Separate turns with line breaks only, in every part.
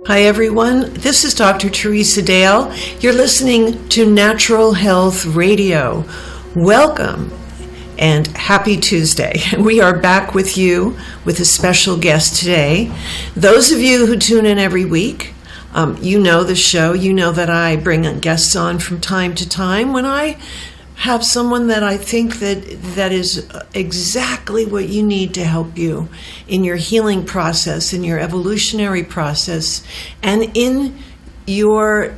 Hi everyone, this is Dr. Teresa Dale. You're listening to Natural Health Radio. Welcome and happy Tuesday. We are back with you with a special guest today. Those of you who tune in every week, you know the show. You know that I bring guests on from time to time when I have someone that I think that is exactly what you need to help you in your healing process, in your evolutionary process, and in your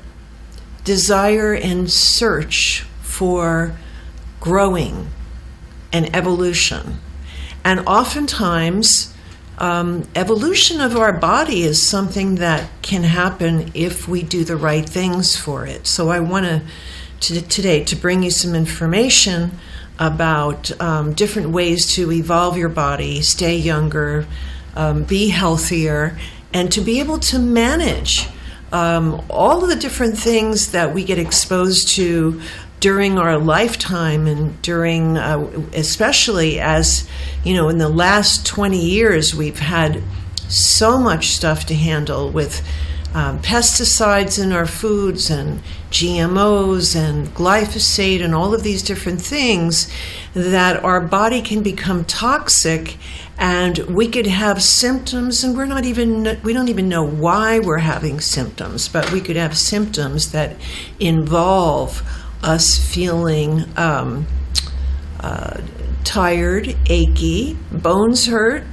desire and search for growing and evolution. And oftentimes, evolution of our body is something that can happen if we do the right things for it. So I want today to bring you some information about different ways to evolve your body, stay younger, be healthier, and to be able to manage all of the different things that we get exposed to during our lifetime and during, especially as, you know, in the last 20 years, we've had so much stuff to handle with pesticides in our foods and GMOs and glyphosate and all of these different things that our body can become toxic, and we could have symptoms, and we don't even know why we're having symptoms, but we could have symptoms that involve us feeling tired, achy, bones hurt,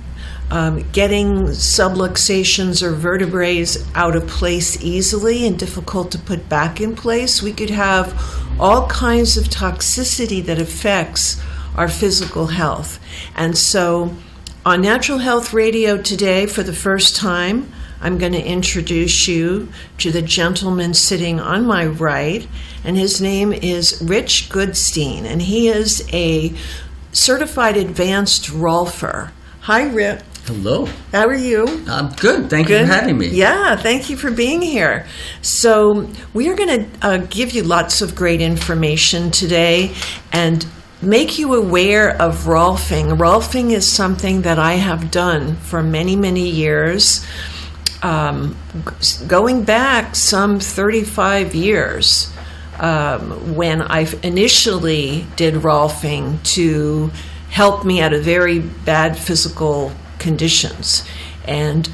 getting subluxations or vertebrae out of place easily and difficult to put back in place. We could have all kinds of toxicity that affects our physical health. And so on Natural Health Radio today, for the first time, I'm going to introduce you to the gentleman sitting on my right, and his name is Rich GoodStein, and he is a certified advanced Rolfer. Hi, Rich.
Hello.
How are you?
I'm good. Thank you for having me.
Yeah, thank you for being here. So we are going to give you lots of great information today and make you aware of Rolfing. Rolfing is something that I have done for many, many years, going back some 35 years when I initially did Rolfing to help me out of very bad physical conditions. And,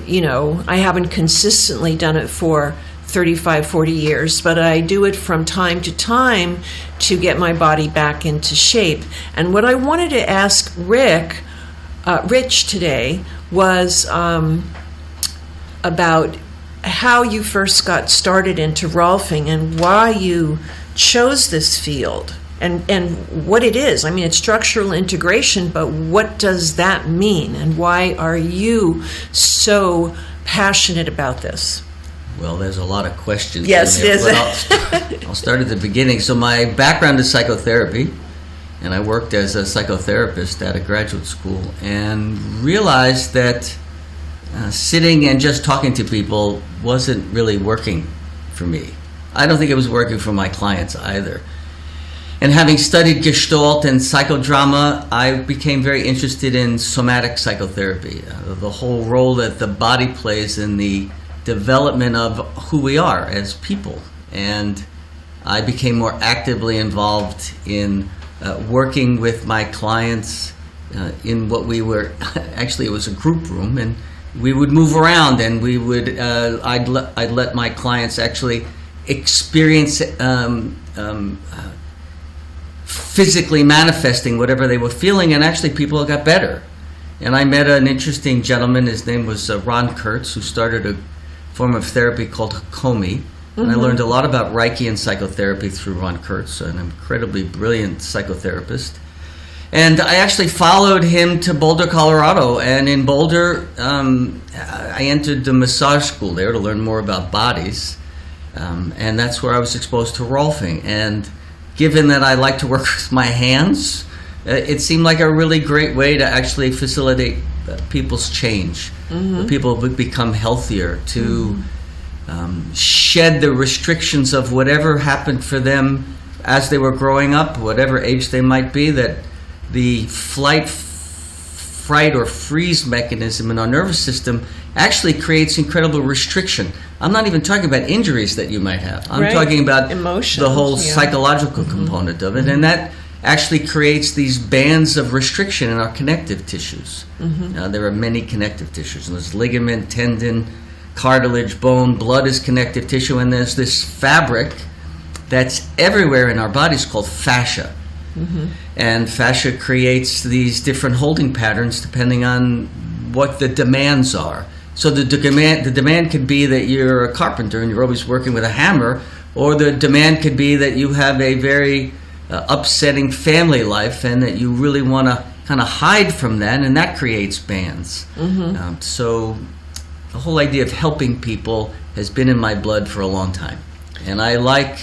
you know, I haven't consistently done it for 35, 40 years, but I do it from time to time to get my body back into shape. And what I wanted to ask Rich today was about how you first got started into Rolfing and why you chose this field. And what it is. I mean, it's structural integration, but what does that mean? And why are you so passionate about this?
Well, there's a lot of questions.
Yes, it is.
I'll start at the beginning. So my background is psychotherapy, and I worked as a psychotherapist at a graduate school and realized that sitting and just talking to people wasn't really working for me. I don't think it was working for my clients either. And having studied Gestalt and psychodrama, I became very interested in somatic psychotherapy, the whole role that the body plays in the development of who we are as people. And I became more actively involved in working with my clients in what we were, actually it was a group room, and we would move around, and we would, I'd let my clients actually experience physically manifesting whatever they were feeling, and actually people got better. And I met an interesting gentleman, his name was Ron Kurtz, who started a form of therapy called Hakomi. And I learned a lot about Reiki and psychotherapy through Ron Kurtz, an incredibly brilliant psychotherapist. And I actually followed him to Boulder, Colorado, and in Boulder I entered the massage school there to learn more about bodies, and that's where I was exposed to Rolfing. And given that I like to work with my hands, it seemed like a really great way to actually facilitate people's change. People would become healthier, to shed the restrictions of whatever happened for them as they were growing up, whatever age they might be, that the flight, fright, or freeze mechanism in our nervous system actually creates incredible restriction. I'm not even talking about injuries that you might have. I'm
Right.
talking about
Emotions,
the whole
yeah.
psychological component of it, and that actually creates these bands of restriction in our connective tissues. There are many connective tissues, and there's ligament, tendon, cartilage, bone, blood is connective tissue, and there's this fabric that's everywhere in our bodies called fascia. And fascia creates these different holding patterns depending on what the demands are. So the demand could be that you're a carpenter and you're always working with a hammer, or the demand could be that you have a very upsetting family life and that you really want to kind of hide from that, and that creates bands. So the whole idea of helping people has been in my blood for a long time. And I like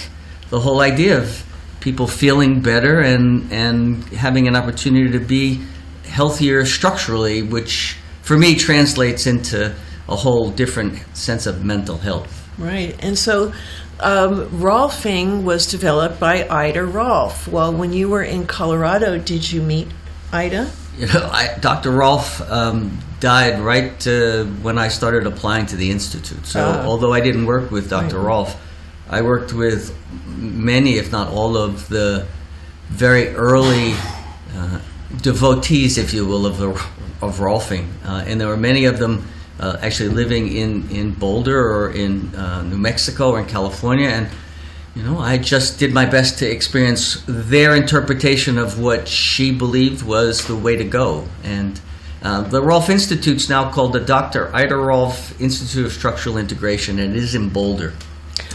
the whole idea of people feeling better and having an opportunity to be healthier structurally, which for me translates into a whole different sense of mental health.
Right. And so Rolfing was developed by Ida Rolf. Well, when you were in Colorado, did you meet Ida?
Dr. Rolf died right when I started applying to the Institute. So although I didn't work with Dr. Rolf, I worked with many, if not all, of the very early devotees, if you will, of Rolfing. And there were many of them actually living in Boulder or in New Mexico or in California. And I just did my best to experience their interpretation of what she believed was the way to go. And the Rolf Institute's now called the Dr. Ida Rolf Institute of Structural Integration, and it is in Boulder.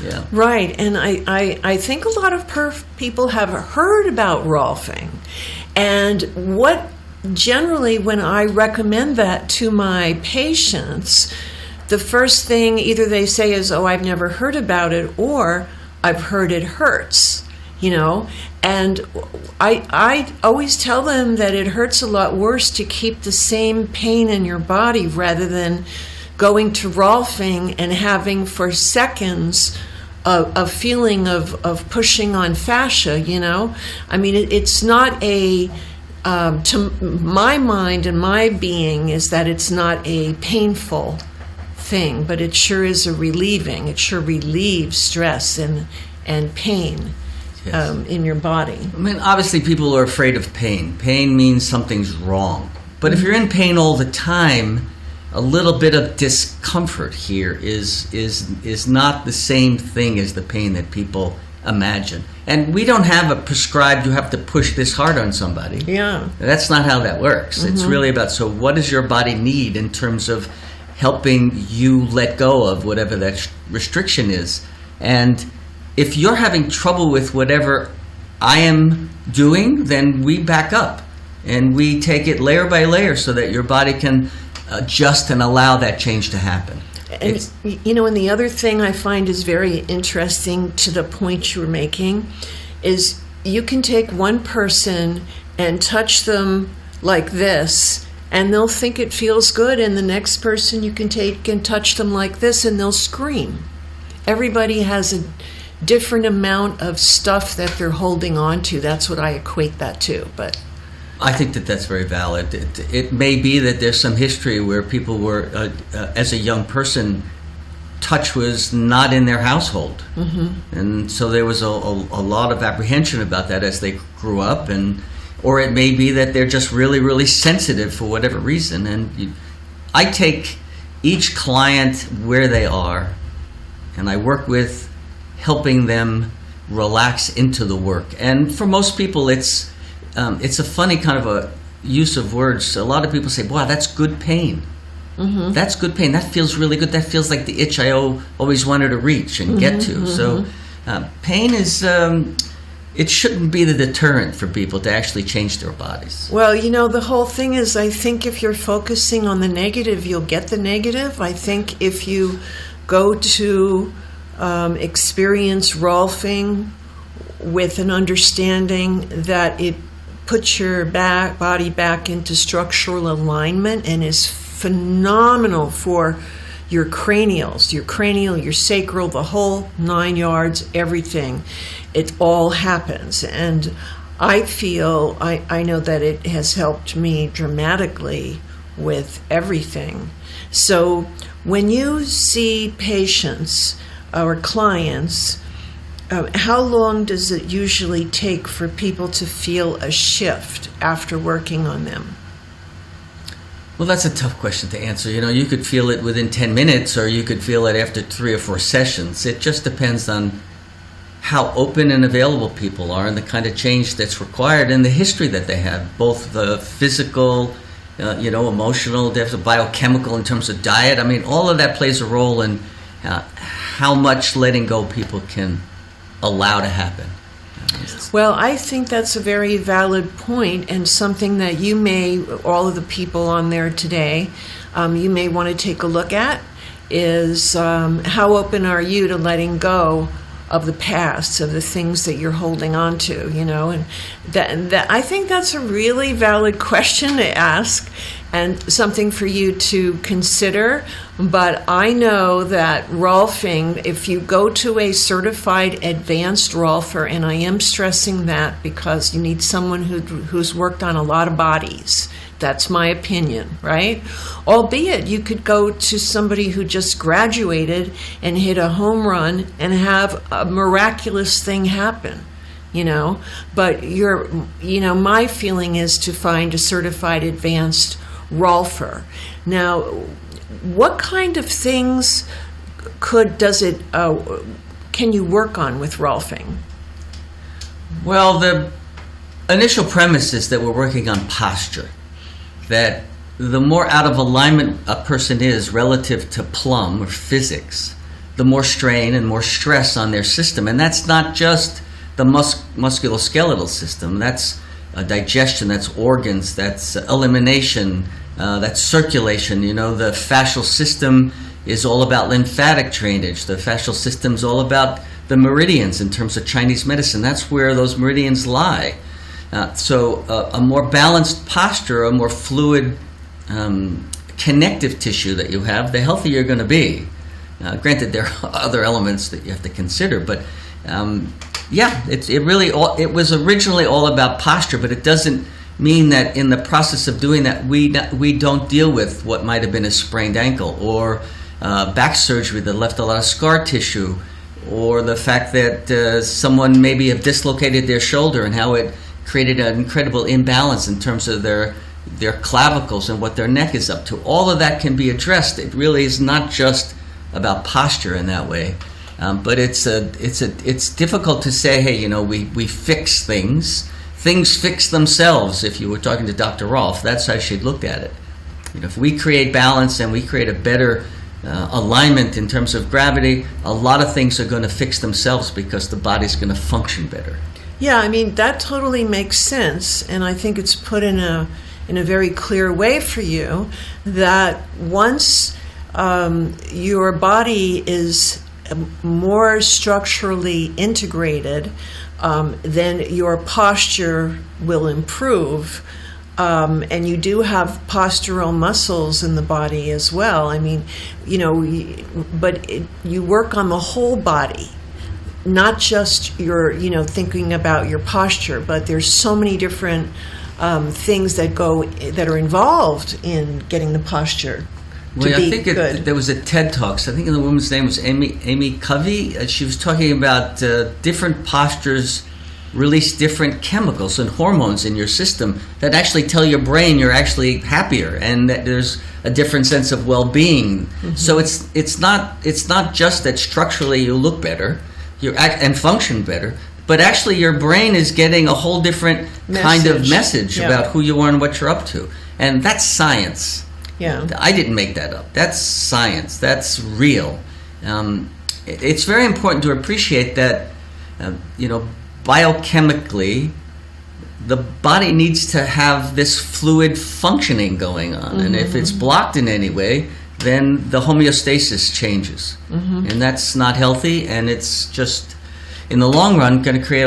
Yeah.
Right, and I think a lot of people have heard about Rolfing. And what generally, when I recommend that to my patients, the first thing either they say is, oh, I've never heard about it, or I've heard it hurts, and I always tell them that it hurts a lot worse to keep the same pain in your body rather than going to Rolfing and having for seconds a feeling of pushing on fascia, I mean, it's not to my mind and my being is that it's not a painful thing, but it sure is it sure relieves stress and pain.
Yes.
In your body.
I mean, obviously people are afraid of pain. Pain means something's wrong. But if you're in pain all the time, a little bit of discomfort here is not the same thing as the pain that people imagine. And we don't have a prescribed, you have to push this hard on somebody.
Yeah.
That's not how that works. It's really about, so what does your body need in terms of helping you let go of whatever that restriction is? And if you're having trouble with whatever I am doing, then we back up and we take it layer by layer so that your body can adjust and allow that change to happen.
And and the other thing I find is very interesting to the point you're making is you can take one person and touch them like this and they'll think it feels good, and the next person you can take and touch them like this and they'll scream. Everybody has a different amount of stuff that they're holding on to. That's what I equate that to. But
I think that's very valid. It may be that there's some history where people were, as a young person, touch was not in their household. And so there was a lot of apprehension about that as they grew up. Or it may be that they're just really, really sensitive for whatever reason. And I take each client where they are, and I work with helping them relax into the work. And for most people, it's a funny kind of a use of words. A lot of people say, wow, that's good pain. That's good pain. That feels really good. That feels like the itch I always wanted to reach and get to. So pain is, it shouldn't be the deterrent for people to actually change their bodies.
Well, the whole thing is, I think if you're focusing on the negative, you'll get the negative. I think if you go to experience Rolfing with an understanding that it puts your body back into structural alignment and is phenomenal for your cranials, your sacral, the whole 9 yards, everything. It all happens. And I feel, I know that it has helped me dramatically with everything. So when you see patients or clients, how long does it usually take for people to feel a shift after working on them?
Well, that's a tough question to answer. You could feel it within 10 minutes, or you could feel it after 3 or 4 sessions. It just depends on how open and available people are and the kind of change that's required and the history that they have, both the physical, emotional, there's a biochemical in terms of diet. I mean, all of that plays a role in how much letting go people can allow to happen.
Well, I think that's a very valid point, and something that you may, all of the people on there today, you may want to take a look at is how open are you to letting go of the past, of the things that you're holding on to, and that I think that's a really valid question to ask and something for you to consider. But I know that Rolfing, if you go to a certified advanced Rolfer, and I am stressing that because you need someone who's worked on a lot of bodies. That's my opinion, right? Albeit you could go to somebody who just graduated and hit a home run and have a miraculous thing happen, But my feeling is to find a certified advanced Rolfer. Now, what kind of things can you work on with Rolfing?
Well, the initial premise is that we're working on posture. That the more out of alignment a person is relative to plumb or physics, the more strain and more stress on their system. And that's not just the musculoskeletal system. That's digestion, that's organs, that's elimination, that's circulation. The fascial system is all about lymphatic drainage. The fascial system is all about the meridians in terms of Chinese medicine. That's where those meridians lie. So a more balanced posture, a more fluid connective tissue that you have, the healthier you're going to be. Granted, there are other elements that you have to consider, but it was originally all about posture, but it doesn't mean that in the process of doing that we don't deal with what might have been a sprained ankle or back surgery that left a lot of scar tissue, or the fact that someone maybe have dislocated their shoulder and how it created an incredible imbalance in terms of their clavicles and what their neck is up to. All of that can be addressed. It really is not just about posture in that way, but it's difficult to say, hey, we fix things. Things fix themselves. If you were talking to Dr. Rolf, that's how she looked at it. If we create balance and we create a better alignment in terms of gravity, a lot of things are going to fix themselves because the body's going to function better.
Yeah, I mean, that totally makes sense, and I think it's put in a very clear way for you that once your body is more structurally integrated, then your posture will improve, and you do have postural muscles in the body as well. I mean, you work on the whole body. Not just your, thinking about your posture, but there's so many different things that are involved in getting the posture to be good.
There was a TED Talks. I think the woman's name was Amy Covey. She was talking about different postures release different chemicals and hormones in your system that actually tell your brain you're actually happier and that there's a different sense of well-being. Mm-hmm. So it's not just that structurally you look better. You act and function better, but actually your brain is getting a whole different kind of message about who you are and what you're up to. And that's science.
Yeah,
I didn't make that up. That's science. That's real. It's very important to appreciate that, biochemically, the body needs to have this fluid functioning going on. Mm-hmm. And if it's blocked in any way, then the homeostasis changes. Mm-hmm. And that's not healthy, and it's just, in the long run, going to create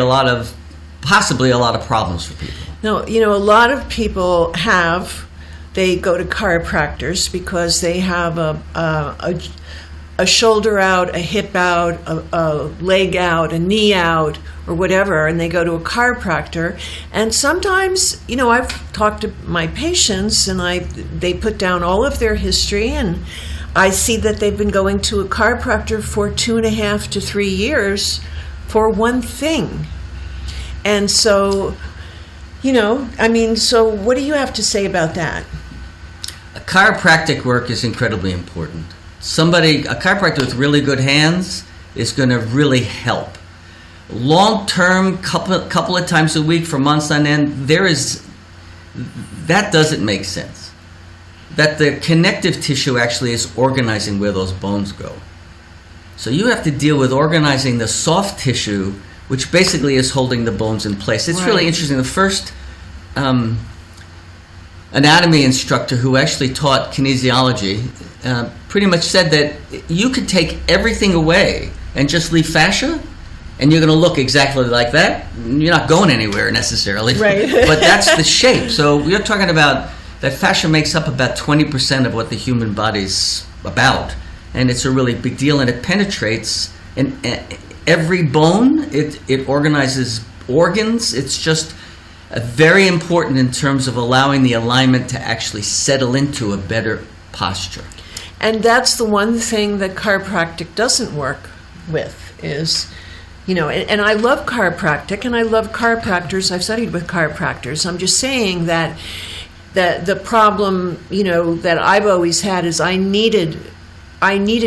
possibly a lot of problems for people.
No, a lot of people they go to chiropractors because they have a shoulder out, a hip out, a leg out, a knee out, or whatever, and they go to a chiropractor. And sometimes, I've talked to my patients, and they put down all of their history, and I see that they've been going to a chiropractor for 2.5 to 3 years for one thing. And so, so what do you have to say about that?
Chiropractic work is incredibly important. A chiropractor with really good hands is going to really help. Long-term, couple of times a week for months on end, that doesn't make sense. That the connective tissue actually is organizing where those bones go. So you have to deal with organizing the soft tissue, which basically is holding the bones in place. It's really interesting. The first anatomy instructor who actually taught kinesiology pretty much said that you could take everything away and just leave fascia, and you're going to look exactly like that. You're not going anywhere necessarily,
right?
But that's the shape. So we're talking about that fascia makes up about 20% of what the human body's about, and it's a really big deal, and it penetrates in every bone. It organizes organs. It's just very important in terms of allowing the alignment to actually settle into a better posture.
And that's the one thing that chiropractic doesn't work with is, and I love chiropractic and I love chiropractors. I've studied with chiropractors. I'm just saying that the problem, that I've always had is I needed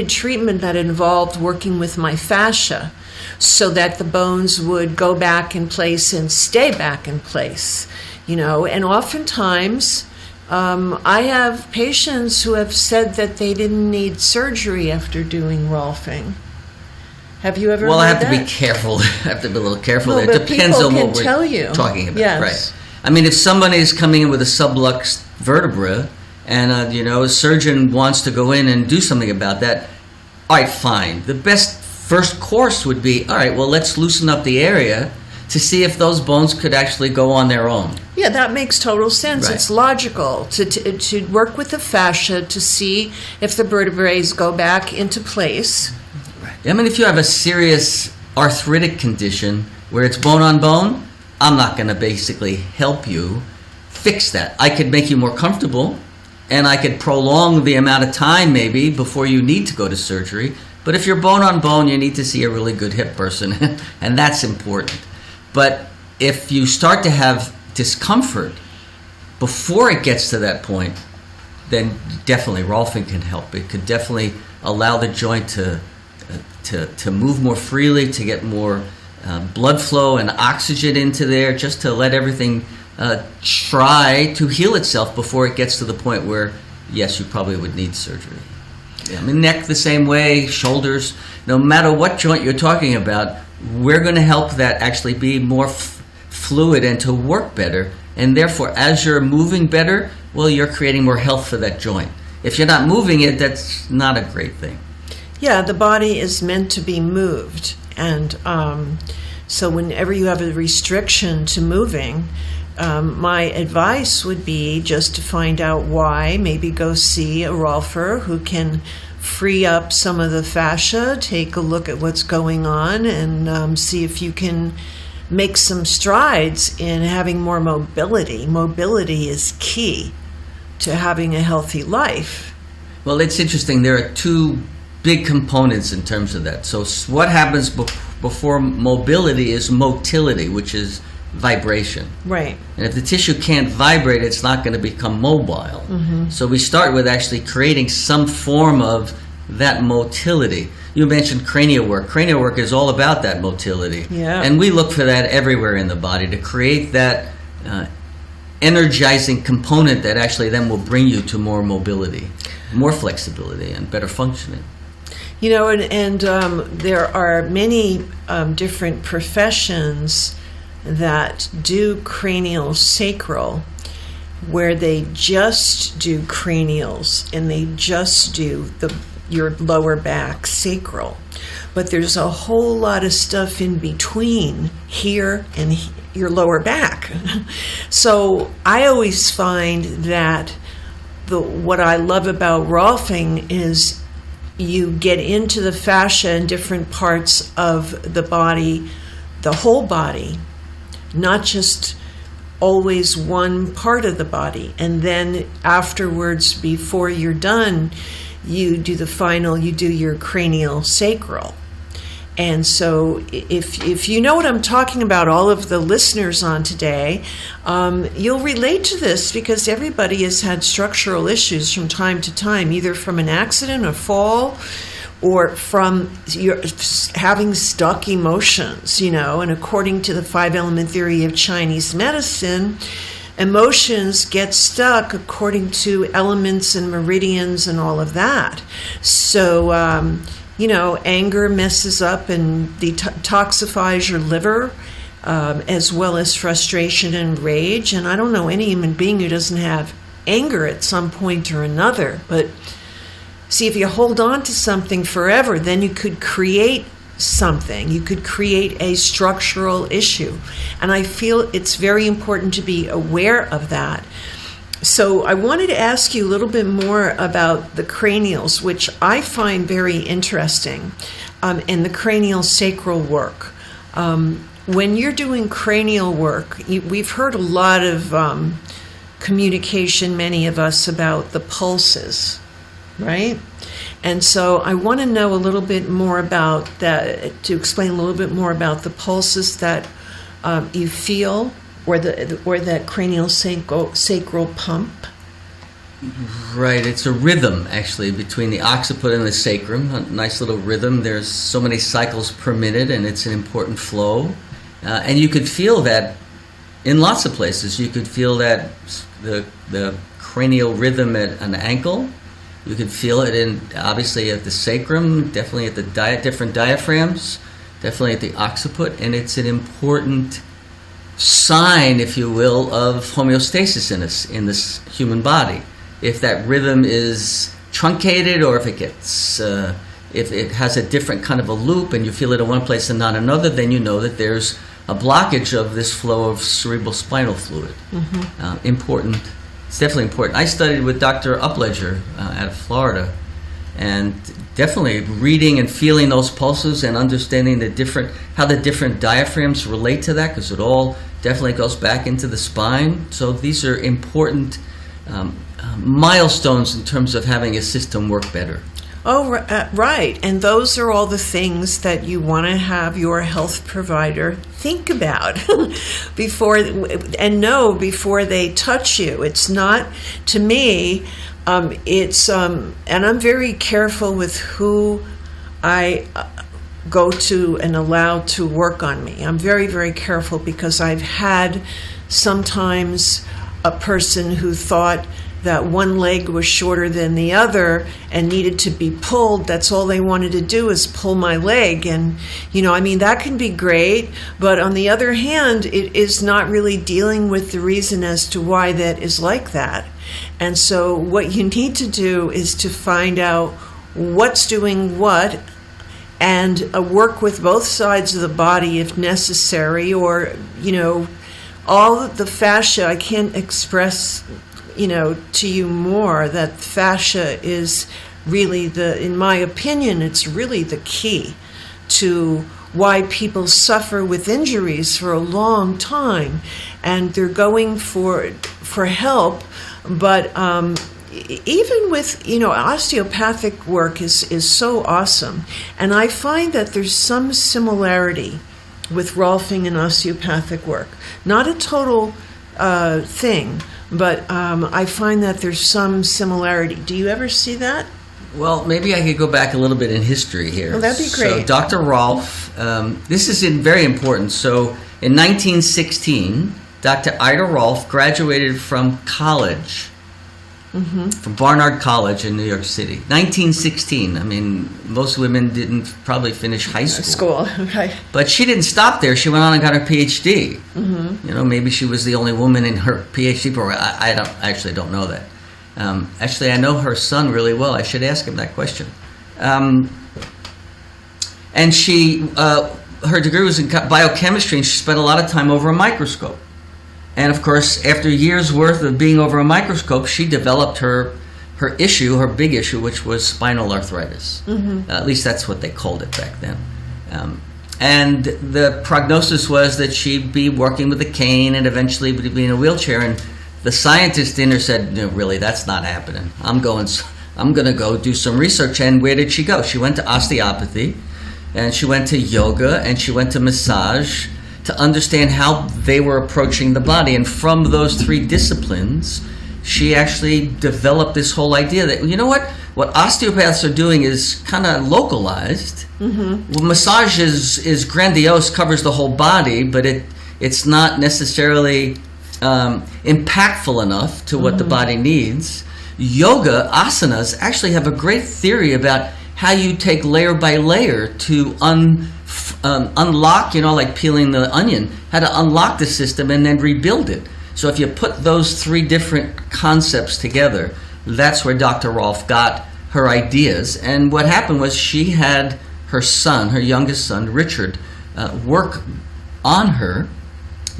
treatment that involved working with my fascia so that the bones would go back in place and stay back in place, and oftentimes I have patients who have said that they didn't need surgery after doing Rolfing. Have you ever heard that?
Well, I have to be careful. I have to be a little careful.
Well,
it depends on what we're talking about.
Yes.
Right. I mean, if somebody is coming in with a subluxed vertebra and, a surgeon wants to go in and do something about that, all right, fine. The best first course would be, all right, well, let's loosen up the area to see if those bones could actually go on their own.
Yeah, that makes total sense.
Right.
It's logical to work with the fascia to see if the vertebrae go back into place.
Right. I mean, if you have a serious arthritic condition where it's bone on bone, I'm not going to basically help you fix that. I could make you more comfortable, and I could prolong the amount of time maybe before you need to go to surgery. But if you're bone on bone, you need to see a really good hip person, and that's important. But if you start to have discomfort before it gets to that point, then definitely Rolfing can help. It could definitely allow the joint to move more freely, to get more blood flow and oxygen into there, just to let everything try to heal itself before it gets to the point where, yes, you probably would need surgery. Yeah, I mean, neck the same way, shoulders, no matter what joint you're talking about, we're going to help that actually be more fluid and to work better. And therefore, as you're moving better, well, you're creating more health for that joint. If you're not moving it, that's not a great thing.
Yeah, the body is meant to be moved. And so whenever you have a restriction to moving, my advice would be just to find out why, maybe go see a Rolfer who can free up some of the fascia, take a look at what's going on, and see if you can make some strides in having more mobility. Mobility is key to having a healthy life.
Well, it's interesting. There are two big components in terms of that. So what happens before mobility is motility, which is vibration.
Right.
And if the tissue can't vibrate, it's not going to become mobile. Mm-hmm. So we start with actually creating some form of that motility. You mentioned cranial work. Cranial work is all about that motility.
Yeah.
And we look for that everywhere in the body to create that energizing component that actually then will bring you to more mobility, more flexibility, and better functioning.
You know, and there are many different professions that do cranial sacral, where they just do cranials and they just do your lower back sacral. But there's a whole lot of stuff in between here and your lower back. So I always find that what I love about Rolfing is you get into the fascia in different parts of the body, the whole body, not just always one part of the body. And then afterwards, before you're done, you do your cranial sacral. And so if you know what I'm talking about, all of the listeners on today, you'll relate to this, because everybody has had structural issues from time to time, either from an accident, a fall, or from having stuck emotions, and according to the 5-element theory of Chinese medicine, emotions get stuck according to elements and meridians and all of that. So, anger messes up and detoxifies your liver, as well as frustration and rage. And I don't know any human being who doesn't have anger at some point or another. But see, if you hold on to something forever, then you could create something. You could create a structural issue. And I feel it's very important to be aware of that. So I wanted to ask you a little bit more about the cranials, which I find very interesting, and the cranial sacral work. When you're doing cranial work, we've heard a lot of communication, many of us, about the pulses, right? And so I want to know a little bit more about that, to explain a little bit more about the pulses that you feel, or that cranial sacral pump.
Right, it's a rhythm actually between the occiput and the sacrum. A nice little rhythm. There's so many cycles per minute, and it's an important flow. And you could feel that in lots of places. You could feel that the cranial rhythm at an ankle. You could feel it obviously at the sacrum, definitely at the different diaphragms, definitely at the occiput, and it's an important sign, if you will, of homeostasis in this human body. If that rhythm is truncated, or if it has a different kind of a loop, and you feel it in one place and not another, then you know that there's a blockage of this flow of cerebral spinal fluid. Mm-hmm. Important. It's definitely important. I studied with Dr. Upledger out of Florida, and definitely reading and feeling those pulses and understanding how the different diaphragms relate to that, because it all definitely goes back into the spine. So these are important milestones in terms of having a system work better.
Oh, right. And those are all the things that you want to have your health provider think about before they touch you. It's not, to me, and I'm very careful with who I go to and allow to work on me. I'm very, very careful, because I've had sometimes a person who thought that one leg was shorter than the other and needed to be pulled. That's all they wanted to do is pull my leg. And, that can be great. But on the other hand, it is not really dealing with the reason as to why that is like that. And so what you need to do is to find out what's doing what, and work with both sides of the body if necessary, or, all the fascia. I can't express to you more that fascia is really in my opinion, it's really the key to why people suffer with injuries for a long time, and they're going for help. But even with, osteopathic work is so awesome. And I find that there's some similarity with Rolfing and osteopathic work. Not a total thing, but I find that there's some similarity. Do you ever see that?
Well, maybe I could go back a little bit in history here.
Oh, that'd be great.
So Dr. Rolf, this is very important. So in 1916, Dr. Ida Rolf graduated from college, from Barnard College in New York City. 1916. I mean, most women didn't probably finish high school.
Okay.
But she didn't stop there. She went on and got her PhD. Maybe she was the only woman in her PhD program. I don't know that. Actually, I know her son really well. I should ask him that question. And her degree was in biochemistry, and she spent a lot of time over a microscope. And of course, after years worth of being over a microscope, she developed her her issue, her big issue, which was spinal arthritis. At least that's what they called it back then. And the prognosis was that she'd be working with a cane and eventually would be in a wheelchair. And the scientist in her said, "No, really, that's not happening. I'm going to go do some research." And where did she go? She went to osteopathy, and she went to yoga, and she went to massage to understand how they were approaching the body. And from those three disciplines, she actually developed this whole idea that, you know what osteopaths are doing is kind of localized. Well, massage is grandiose, covers the whole body, but it's not necessarily impactful enough to what the body needs. Yoga, asanas, actually have a great theory about how you take layer by layer to unlock, like peeling the onion, how to unlock the system and then rebuild it. So if you put those three different concepts together, that's where Dr. Rolf got her ideas. And what happened was she had her son, her youngest son, Richard, work on her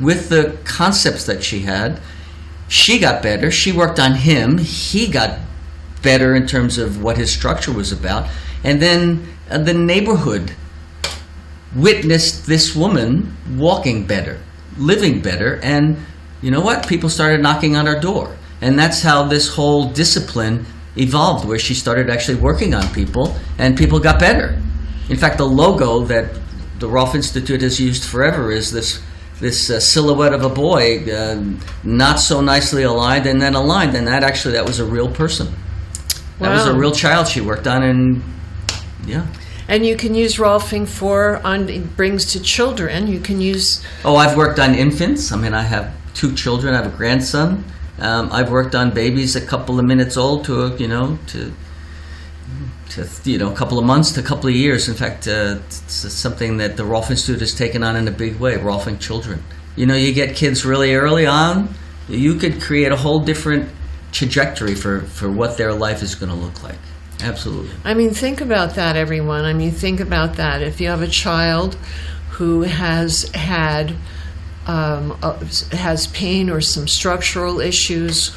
with the concepts that she had. She got better. She worked on him. He got better in terms of what his structure was about. And then the neighborhood witnessed this woman walking better, living better, and you know what? People started knocking on her door. And that's how this whole discipline evolved, where she started actually working on people, and people got better. In fact, the logo that the Rolf Institute has used forever is this silhouette of a boy, not so nicely aligned and then aligned. And that was a real person. That was a real child she worked on, and yeah.
And you can use Rolfing it brings to children. You can use...
Oh, I've worked on infants. I mean, I have 2 children. I have a grandson. I've worked on babies a couple of minutes old to a couple of months to a couple of years. In fact, it's something that the Rolf Institute has taken on in a big way, Rolfing children. You get kids really early on, you could create a whole different trajectory for what their life is going to look like. Absolutely.
I mean, think about that, everyone. I mean, think about that. If you have a child who has pain or some structural issues,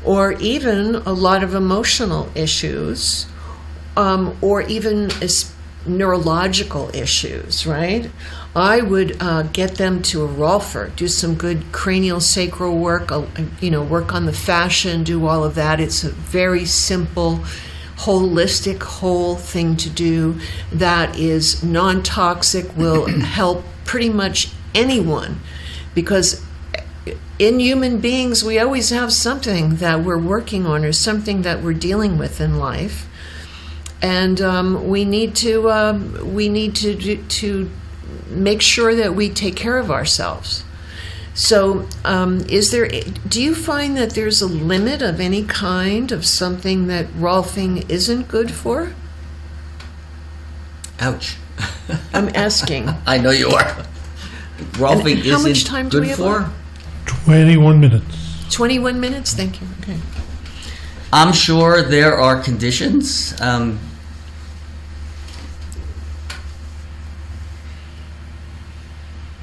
or even a lot of emotional issues, or even neurological issues, right? I would get them to a Rolfer, do some good cranial sacral work, work on the fascia and do all of that. It's a very simple, holistic, whole thing to do that is non-toxic, will help pretty much anyone, because in human beings we always have something that we're working on or something that we're dealing with in life, and we need to make sure that we take care of ourselves. So do you find that there's a limit of any kind of something that Rolfing isn't good for?
Ouch.
I'm asking.
I know you are. Rolfing
how much
isn't
time do
good
we have
for?
left?
21 minutes.
21 minutes? Thank you. Okay.
I'm sure there are conditions.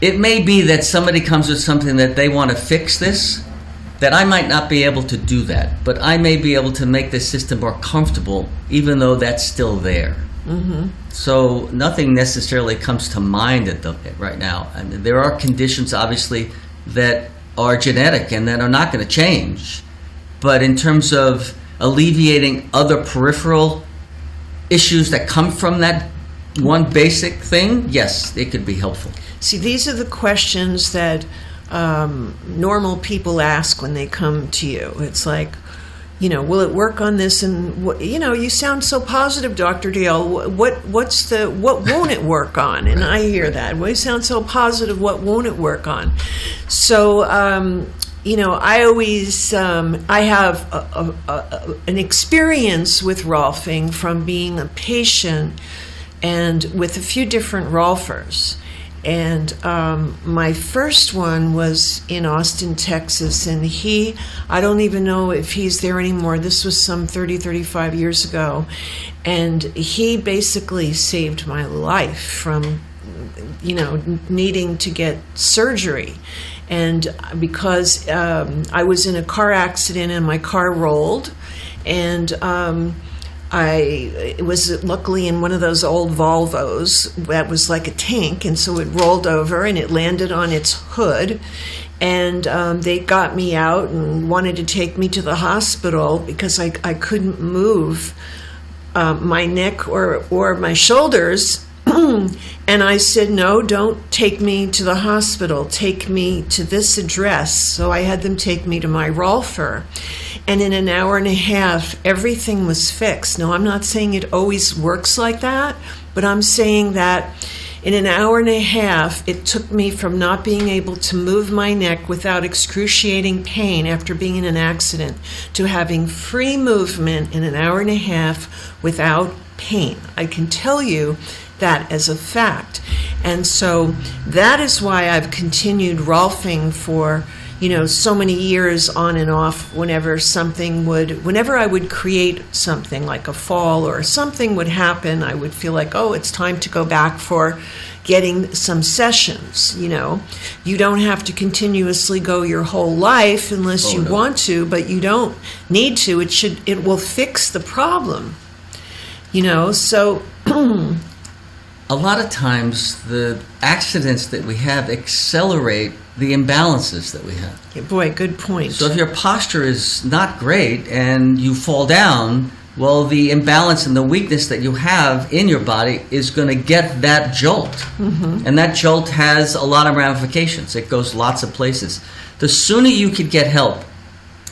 It may be that somebody comes with something that they want to fix this, that I might not be able to do that, but I may be able to make the system more comfortable, even though that's still there. Mm-hmm. So nothing necessarily comes to mind right now. I mean, there are conditions, obviously, that are genetic and that are not going to change. But in terms of alleviating other peripheral issues that come from that one basic thing, yes, it could be helpful.
See, these are the questions that normal people ask when they come to you. It's like, will it work on this? And you sound so positive, Dr. Dale. What won't it work on? And I hear that. Well, you sound so positive. What won't it work on? So, I always I have an experience with Rolfing from being a patient and with a few different Rolfers. And my first one was in Austin, Texas, and I don't even know if he's there anymore. This was some 35 years ago. And he basically saved my life from, needing to get surgery. And because I was in a car accident and my car rolled, and it was luckily in one of those old Volvos that was like a tank, and so it rolled over and it landed on its hood, and they got me out and wanted to take me to the hospital because I couldn't move my neck or my shoulders. And I said, no, don't take me to the hospital. Take me to this address. So I had them take me to my Rolfer. And in an hour and a half, everything was fixed. Now, I'm not saying it always works like that, but I'm saying that in an hour and a half, it took me from not being able to move my neck without excruciating pain after being in an accident to having free movement in an hour and a half without pain. I can tell you that as a fact. And so that is why I've continued Rolfing for, so many years on and off. Whenever I would create something like a fall or something would happen, I would feel like, oh, it's time to go back for getting some sessions. You don't have to continuously go your whole life unless you want to, but you don't need to. It will fix the problem. So
a lot of times the accidents that we have accelerate the imbalances that we have.
Yeah, boy, good point.
So if your posture is not great and you fall down, well, the imbalance and the weakness that you have in your body is going to get that jolt. Mm-hmm. And that jolt has a lot of ramifications. It goes lots of places. The sooner you could get help,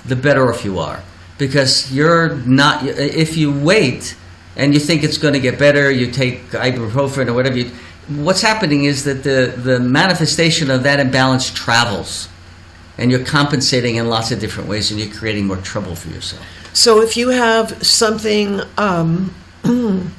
the better off you are. Because if you wait and you think it's going to get better, you take ibuprofen or whatever, what's happening is that the manifestation of that imbalance travels, and you're compensating in lots of different ways, and you're creating more trouble for yourself.
So if you have something in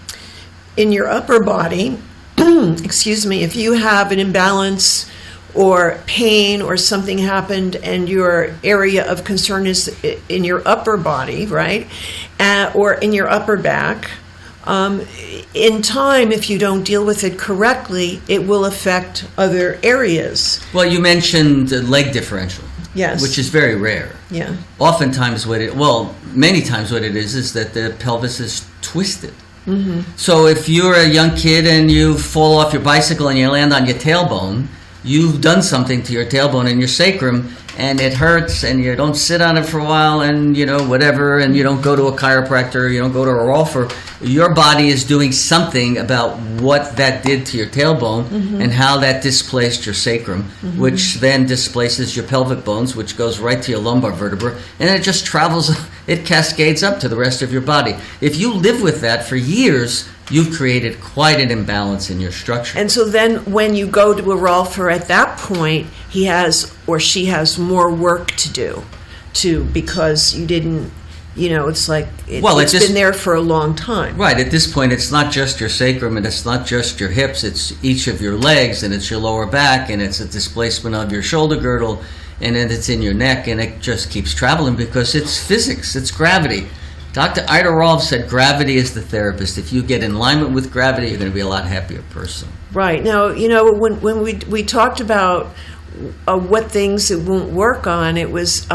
your upper body, if you have an imbalance or pain or something happened and your area of concern is in your upper body, right, or in your upper back, in time, if you don't deal with it correctly, it will affect other areas.
Well, you mentioned the leg differential.
Yes.
Which is very rare.
Yeah.
Oftentimes many times what it is that the pelvis is twisted.
Mm-hmm.
So if you're a young kid and you fall off your bicycle and you land on your tailbone, you've done something to your tailbone and your sacrum, and it hurts, and you don't sit on it for a while, and whatever, and you don't go to a chiropractor, you don't go to a Rolfer. Your body is doing something about what that did to your tailbone, mm-hmm. and how that displaced your sacrum, mm-hmm. which then displaces your pelvic bones, which goes right to your lumbar vertebra, and it just travels, it cascades up to the rest of your body. If you live with that for years, you've created quite an imbalance in your structure.
And so then when you go to a Rolfer at that point, he has or she has more work to do because you didn't, it's like it's been there for a long time.
Right. At this point, it's not just your sacrum and it's not just your hips. It's each of your legs, and it's your lower back, and it's a displacement of your shoulder girdle, and then it's in your neck, and it just keeps traveling because it's physics. It's gravity. Dr. Ida Rolf said gravity is the therapist. If you get in alignment with gravity, you're going to be a lot happier person.
Right. Now, when we talked about what things it won't work on, it was,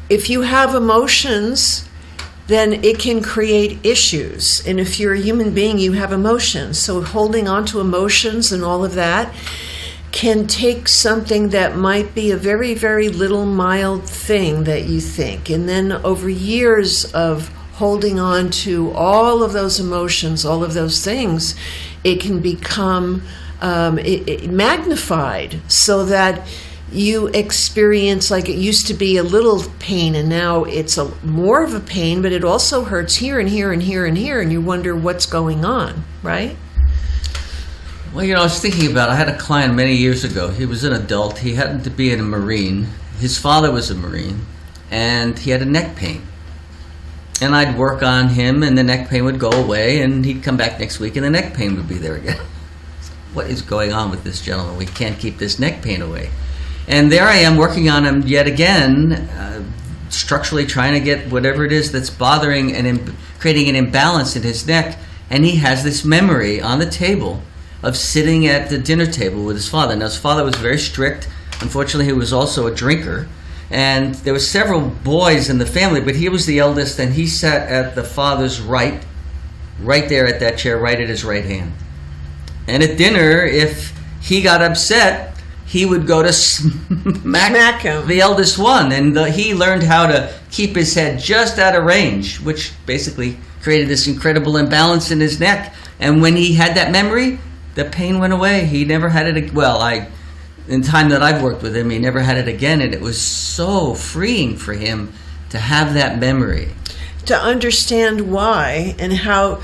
if you have emotions, then it can create issues. And if you're a human being, you have emotions. So holding on to emotions and all of that can take something that might be a very, very little mild thing that you think. And then over years of holding on to all of those emotions, all of those things, it can become magnified so that you experience, like it used to be a little pain and now it's more of a pain, but it also hurts here and here and here and here, and you wonder what's going on, right?
Well, I was thinking about I had a client many years ago. He was an adult. He happened to be a Marine. His father was a Marine, and he had a neck pain. And I'd work on him, and the neck pain would go away, and he'd come back next week, and the neck pain would be there again. What is going on with this gentleman? We can't keep this neck pain away. And there I am working on him yet again, structurally trying to get whatever it is that's bothering and creating an imbalance in his neck. And he has this memory on the table of sitting at the dinner table with his father. Now, his father was very strict. Unfortunately, he was also a drinker. And there were several boys in the family, but he was the eldest, and he sat at the father's right there at that chair, right at his right hand. And at dinner, if he got upset, he would go to smack
him,
the eldest one. And he learned how to keep his head just out of range, which basically created this incredible imbalance in his neck. And when he had that memory, the pain went away. He never had it. In the time that I've worked with him, he never had it again, and it was so freeing for him to have that memory.
To understand why and how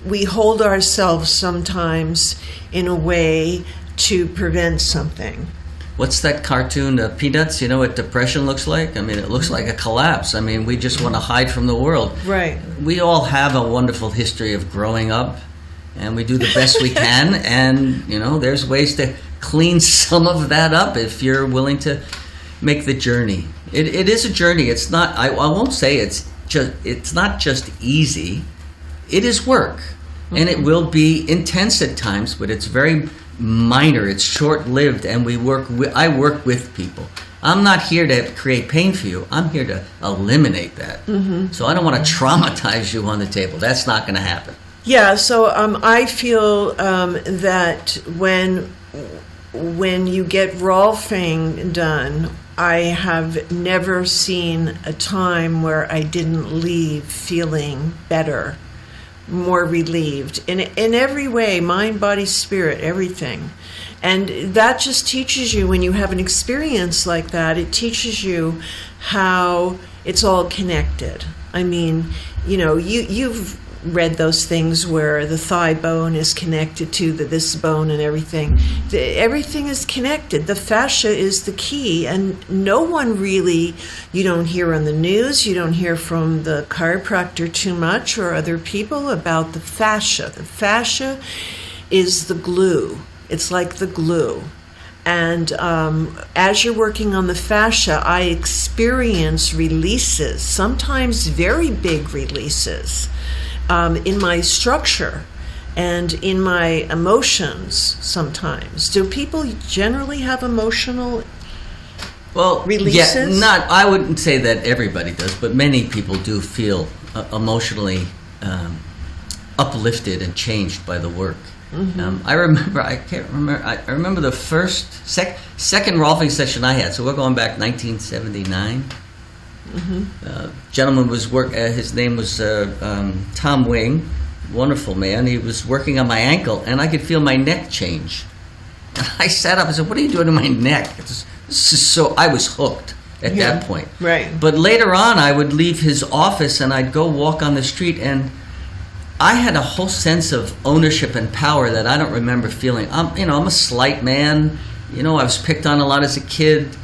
we hold ourselves sometimes in a way to prevent something.
What's that cartoon, Peanuts? You know what depression looks like? I mean, it looks like a collapse. I mean, we just want to hide from the world.
Right.
We all have a wonderful history of growing up, and we do the best we can, and, there's ways to clean some of that up if you're willing to make the journey. It is a journey. It's not. I won't say it's not just easy. It is work, and it will be intense at times. But it's very minor. It's short-lived, and I work with people. I'm not here to create pain for you. I'm here to eliminate that. So I don't want to traumatize you on the table. That's not going to happen.
Yeah. So I feel that when you get Rolfing done, I have never seen a time where I didn't leave feeling better, more relieved in every way, mind, body, spirit, everything. And that just teaches you, when you have an experience like that, it teaches you how it's all connected. I mean, you've read those things where the thigh bone is connected to this bone and everything. Everything is connected. The fascia is the key, and no one really, you don't hear on the news, you don't hear from the chiropractor too much or other people about the fascia. The fascia is the glue. It's like the glue. And as you're working on the fascia, I experience releases, sometimes very big releases, in my structure and in my emotions sometimes. Do people generally have emotional releases?
Yeah, I wouldn't say that everybody does, but many people do feel emotionally uplifted and changed by the work. I remember the second Rolfing session I had, so we're going back 1979. Gentleman was his name was Tom Wing, wonderful man. He was working on my ankle, and I could feel my neck change. I sat up and said, "What are you doing to my neck?" I was hooked at that point.
Right.
But later on, I would leave his office and I'd go walk on the street, and I had a whole sense of ownership and power that I don't remember feeling. I'm a slight man. I was picked on a lot as a kid.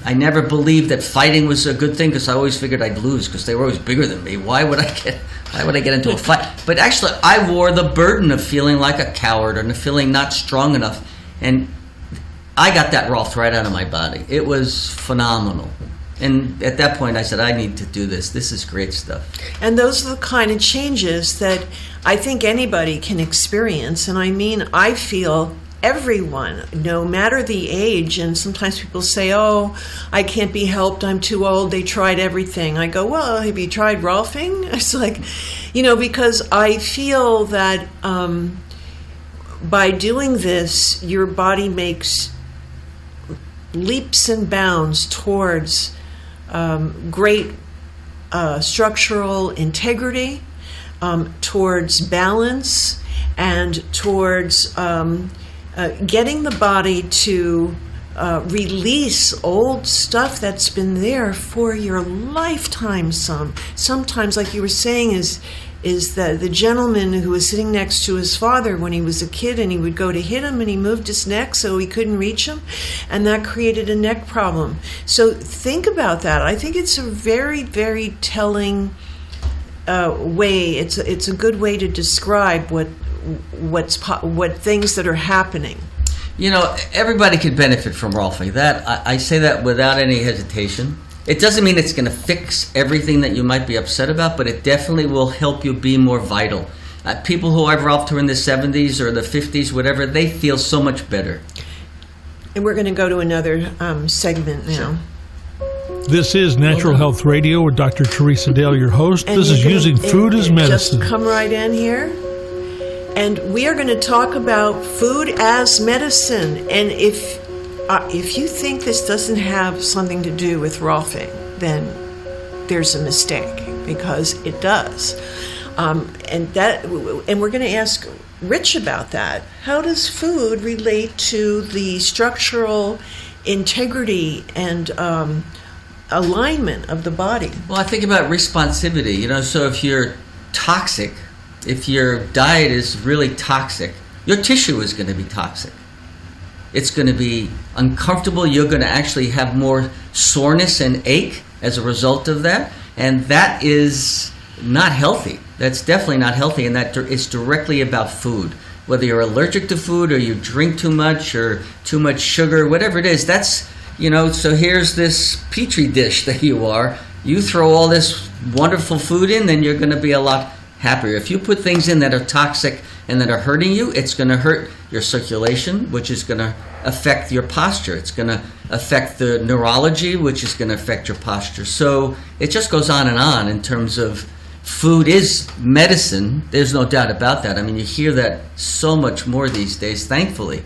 I never believed that fighting was a good thing because I always figured I'd lose because they were always bigger than me. Why would I get into a fight? But actually, I wore the burden of feeling like a coward and feeling not strong enough. And I got that Rolf right out of my body. It was phenomenal. And at that point, I said, I need to do this. This is great stuff.
And those are the kind of changes that I think anybody can experience. And I feel everyone, no matter the age, and sometimes people say, oh, I can't be helped, I'm too old, they tried everything. I go, well, have you tried Rolfing? It's like, because I feel that by doing this, your body makes leaps and bounds towards great structural integrity, towards balance, and towards getting the body to release old stuff that's been there for your lifetime. Sometimes, like you were saying, is the gentleman who was sitting next to his father when he was a kid, and he would go to hit him and he moved his neck so he couldn't reach him, and that created a neck problem. So think about that. I think it's a very, very telling way. It's a good way to describe what things that are happening.
Everybody could benefit from Rolfing. That I say that without any hesitation. It doesn't mean it's going to fix everything that you might be upset about, but it definitely will help you be more vital. People who I've Rolfed who are in the 70s or the 50s, whatever, they feel so much better.
And we're going to go to another segment now.
Sure.
This is Natural Health Radio with Dr. Teresa Dale, your host.
And
this is using food as medicine.
Just come right in here. And we are going to talk about food as medicine. And if you think this doesn't have something to do with Rolfing, then there's a mistake, because it does. And we're going to ask Rich about that. How does food relate to the structural integrity and alignment of the body?
Well, I think about responsivity. So if you're toxic, if your diet is really toxic, your tissue is going to be toxic. It's going to be uncomfortable. You're going to actually have more soreness and ache as a result of that. And that is not healthy. That's definitely not healthy. And that it's directly about food. Whether you're allergic to food or you drink too much or too much sugar, whatever it is, that's, so here's this petri dish that you are. You throw all this wonderful food in, then you're going to be a lot happier. If you put things in that are toxic and that are hurting you, it's going to hurt your circulation, which is going to affect your posture. It's going to affect the neurology, which is going to affect your posture. So it just goes on in terms of food is medicine. There's no doubt about that. I mean, you hear that so much more these days, thankfully.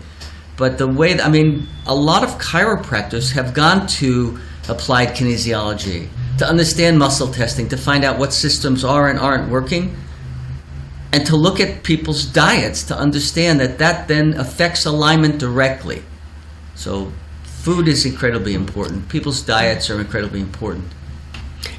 But a lot of chiropractors have gone to applied kinesiology to understand muscle testing, to find out what systems are and aren't working, and to look at people's diets to understand that then affects alignment directly. So food is incredibly important. People's diets are incredibly important.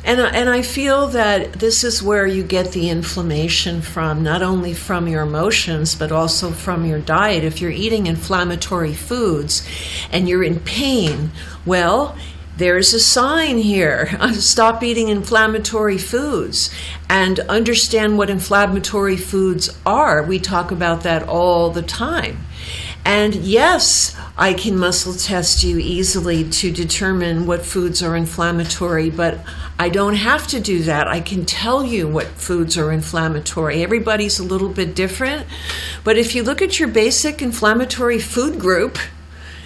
And I feel that this is where you get the inflammation from, not only from your emotions, but also from your diet. If you're eating inflammatory foods and you're in pain, well, there's a sign here. Stop eating inflammatory foods and understand what inflammatory foods are. We talk about that all the time. And yes, I can muscle test you easily to determine what foods are inflammatory, but I don't have to do that. I can tell you what foods are inflammatory. Everybody's a little bit different. But if you look at your basic inflammatory food group,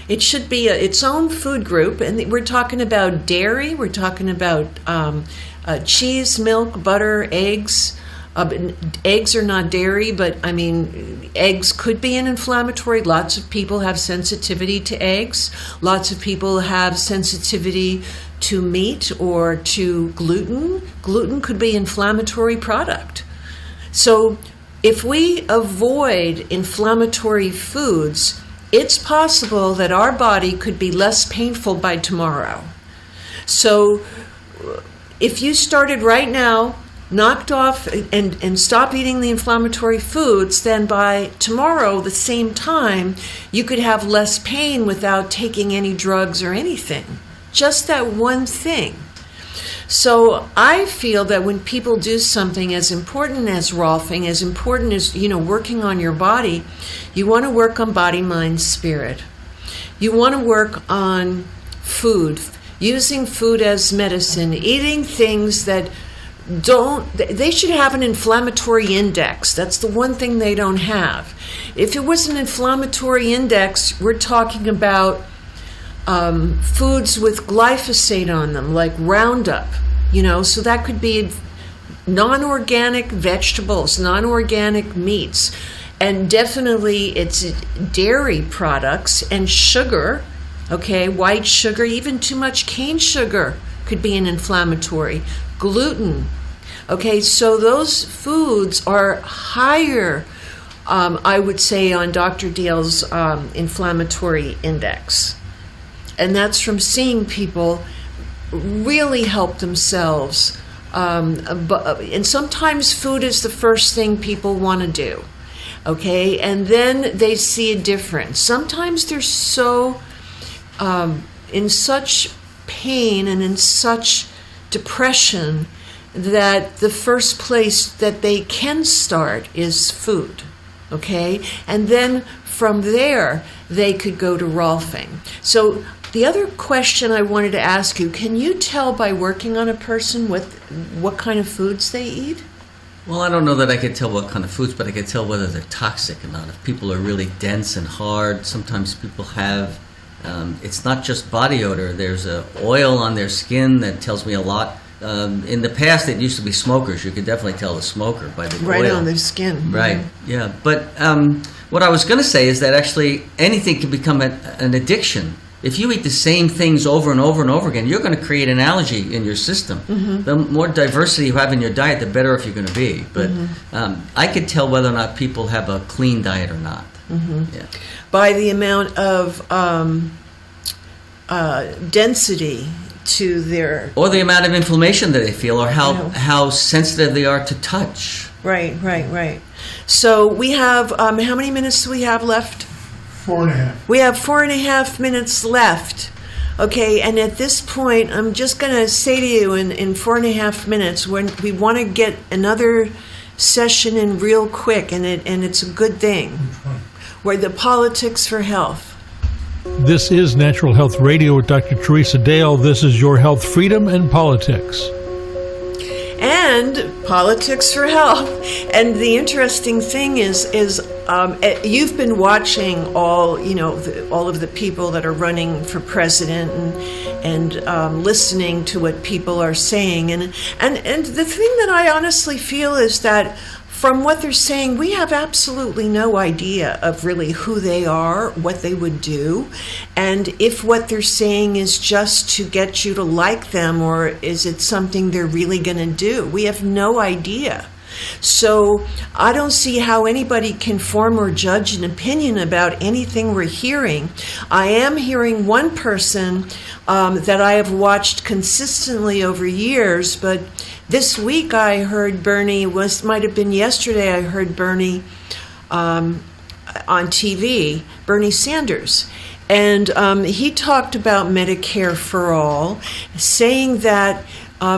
it should be its own food group. And we're talking about dairy. We're talking about cheese, milk, butter, eggs. Eggs are not dairy, but eggs could be an inflammatory. Lots of people have sensitivity to eggs. Lots of people have sensitivity to meat or to gluten. Gluten could be an inflammatory product. So if we avoid inflammatory foods, it's possible that our body could be less painful by tomorrow. So if you started right now, knocked off and stop eating the inflammatory foods, then by tomorrow, the same time, you could have less pain without taking any drugs or anything. Just that one thing. So I feel that when people do something as important as Rolfing, as important as, working on your body, you want to work on body, mind, spirit. You want to work on food, using food as medicine, eating things that they should have an inflammatory index. That's the one thing they don't have. If it was an inflammatory index, we're talking about foods with glyphosate on them, like Roundup, so that could be non-organic vegetables, non-organic meats, and definitely it's dairy products and sugar, okay, white sugar, even too much cane sugar could be an inflammatory. Gluten. Okay, so those foods are higher, I would say, on Dr. Dale's inflammatory index. And that's from seeing people really help themselves. And sometimes food is the first thing people want to do. Okay, and then they see a difference. Sometimes they're so in such pain and in such depression that the first place that they can start is food, okay? And then from there, they could go to Rolfing. So the other question I wanted to ask you, can you tell by working on a person what kind of foods they eat?
Well, I don't know that I could tell what kind of foods, but I could tell whether they're toxic or not. If people are really dense and hard, sometimes people have It's not just body odor. There's a oil on their skin that tells me a lot. In the past, it used to be smokers. You could definitely tell a smoker by the
Right
oil.
on their skin.
Right, yeah. But what I was going to say is that actually anything can become an addiction. If you eat the same things over and over and over again, you're going to create an allergy in your system. Mm-hmm. The more diversity you have in your diet, the better off you're going to be. But I could tell whether or not people have a clean diet or not. Mm-hmm. Yeah.
By the amount of density to their...
Or the amount of inflammation that they feel, or how sensitive they are to touch.
Right. So we have, how many minutes do we have left?
4.5.
We have 4.5 minutes left. Okay, and at this point, I'm just going to say to you in 4.5 minutes, when we want to get another session in real quick, and it's a good thing. Where the politics for health.
This is Natural Health Radio with Dr. Teresa Dale. This is your health, freedom, and politics.
And politics for health. And the interesting thing is you've been watching all of the people that are running for president and listening to what people are saying. And the thing that I honestly feel is that from what they're saying, we have absolutely no idea of really who they are, what they would do, and if what they're saying is just to get you to like them, or is it something they're really going to do. We have no idea. So I don't see how anybody can form or judge an opinion about anything we're hearing. I am hearing one person that I have watched consistently over years, but this week I heard Bernie, might have been yesterday, I heard Bernie on TV, Bernie Sanders. And he talked about Medicare for all, saying that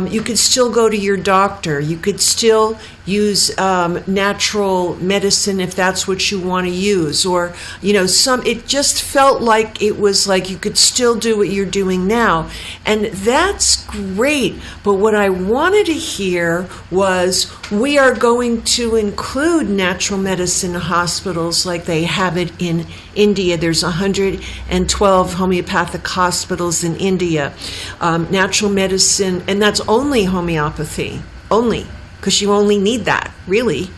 you could still go to your doctor. You could still use natural medicine if that's what you want to use, or it just felt like it was like you could still do what you're doing now, and that's great. But what I wanted to hear was we are going to include natural medicine hospitals like they have it in India. There's 112 homeopathic hospitals in India. Natural medicine, and that's only homeopathy, only. Because you only need that, really.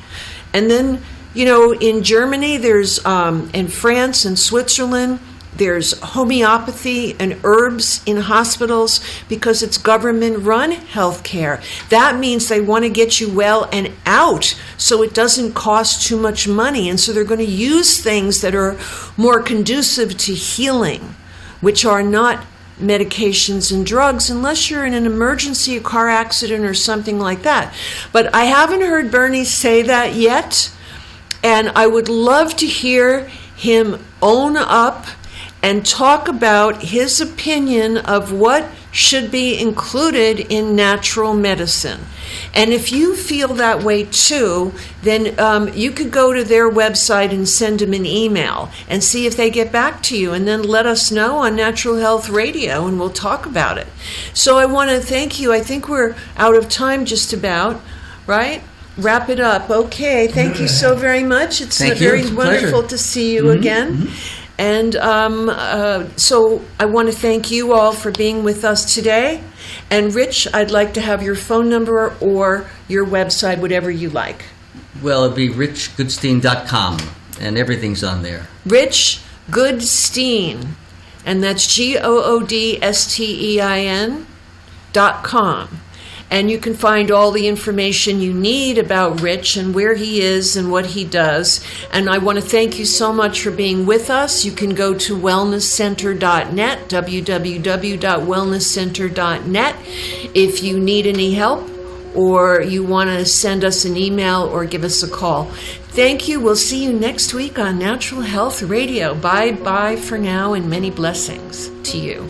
And then, in Germany, there's, in France and Switzerland, there's homeopathy and herbs in hospitals because it's government-run healthcare. That means they want to get you well and out so it doesn't cost too much money. And so they're going to use things that are more conducive to healing, which are not medications and drugs, unless you're in an emergency, a car accident or something like that. But I haven't heard Bernie say that yet, and I would love to hear him own up and talk about his opinion of what should be included in natural medicine. And if you feel that way too, then you could go to their website and send them an email and see if they get back to you, and then let us know on Natural Health Radio and we'll talk about it. So I want to thank you. I think we're out of time just about, right? Wrap it up. Okay, thank you so very much. It's very wonderful to see you again. Mm-hmm. And so I want to thank you all for being with us today. And Rich, I'd like to have your phone number or your website, whatever you like.
Well, it'd be richgoodstein.com, and everything's on there.
Rich GoodStein, and that's GoodStein.com. And you can find all the information you need about Rich and where he is and what he does. And I want to thank you so much for being with us. You can go to wellnesscenter.net, www.wellnesscenter.net, if you need any help or you want to send us an email or give us a call. Thank you. We'll see you next week on Natural Health Radio. Bye-bye for now, and many blessings to you.